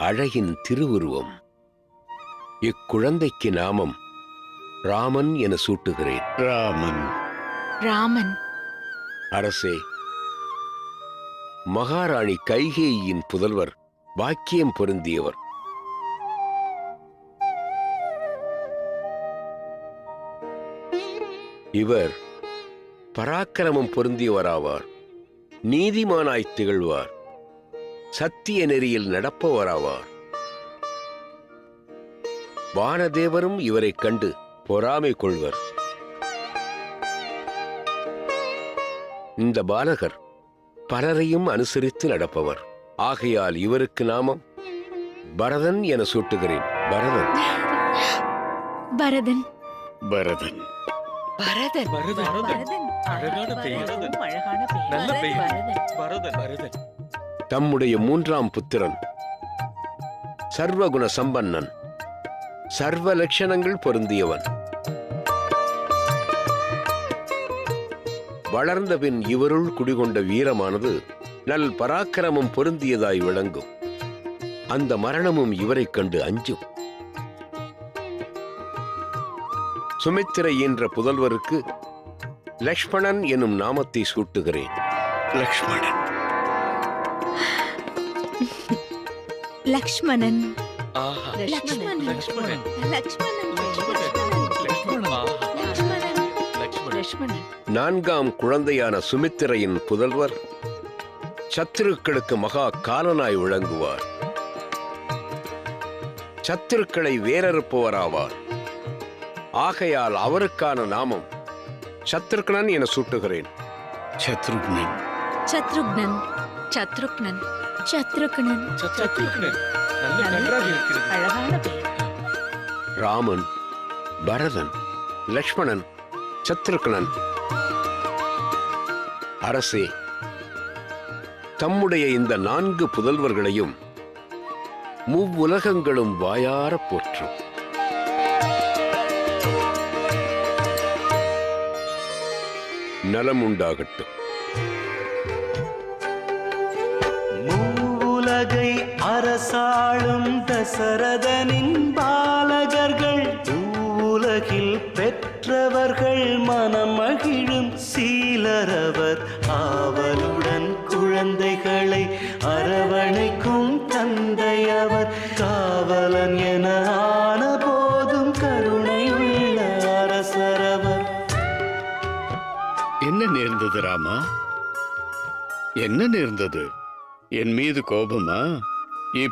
அழகின் திருவுருவம். இக்குழந்தைக்கு நாமம் ராமன் என சூட்டுகிறேன். ராமன். ராமன். அரசே, மகாராணி கைகேயின் புதல்வர், பாக்கியம் பொருந்தியவர். இவர் பராக்கிரமம் பொருந்தியவராவார். நீதிமானாய் திகழ்வார். சத்திய நெறியில் நடப்பவராவார். வானதேவரும் இவரைக் கண்டு பொறாமை கொள்வர். இந்த பாலகர் பலரையும் அனுசரித்து நடப்பவர். ஆகையால் இவருக்கு நாமம் பரதன் என சூட்டுகிறேன். பரதன். பரதன். பரதன். பரதன். பரதன். அழகான பெயர். நல்ல பெயர். பரதன். தம்முடைய மூன்றாம் புத்திரன் சர்வகுண சம்பன்னன், சர்வ லட்சணங்கள் பொருந்தியவன். வளர்ந்த பின் இவருள் குடிகொண்ட வீரமானது நல் பராக்கிரமம் பொருந்தியதாய் விளங்கும். அந்த மரணமும் இவரைக் கண்டு அஞ்சும். சுமித்திரை என்ற புதல்வருக்கு லக்ஷ்மணன் எனும் நாமத்தை சூட்டுகிறேன். லக்ஷ்மணன். லக்ஷ்மணன். லக்ஷ்மணன். லக்ஷ்மணன். லக்ஷ்மணன். நான்காம் குழந்தையான சுமித்திரையின் புதல்வர் சத்துருக்களுக்கு மகா காலனாய் விளங்குவார். சத்துருக்களை வேறறுப்பவராவார். ஆகையால் அவருக்கான நாமம் சத்ருக்னன் என சூட்டுகிறேன். சத்ருக்னன். சத்ருக்னன். சத்ருக்னன். சத்ருக்னன். சத்ருக்னன். நன்றாக இருக்கிறது. அழகான பெயர். ராமன், பரதன், லக்ஷ்மணன், சத்ருக்னன். அரசே, தம்முடைய இந்த 4 புதல்வர்களையும் மூவுலகங்களும் வாயார போற்றும். நலம் உண்டாகட்டும். மூவுலகை அரசாளும் தசரதனின் பாலகர்கள், உலகில் பெற்றவர்கள் மனம் மகிழும் சீலரவர். ஆவலுடன் குழந்தைகளை அரவணைக்கும் தந்தையவர். காவலன் என ஆன போதும் கருணையுள்ள அரசரவர். என்ன நேர்ந்தது ராமா? என்ன நேர்ந்தது? என் மீது கோபமா?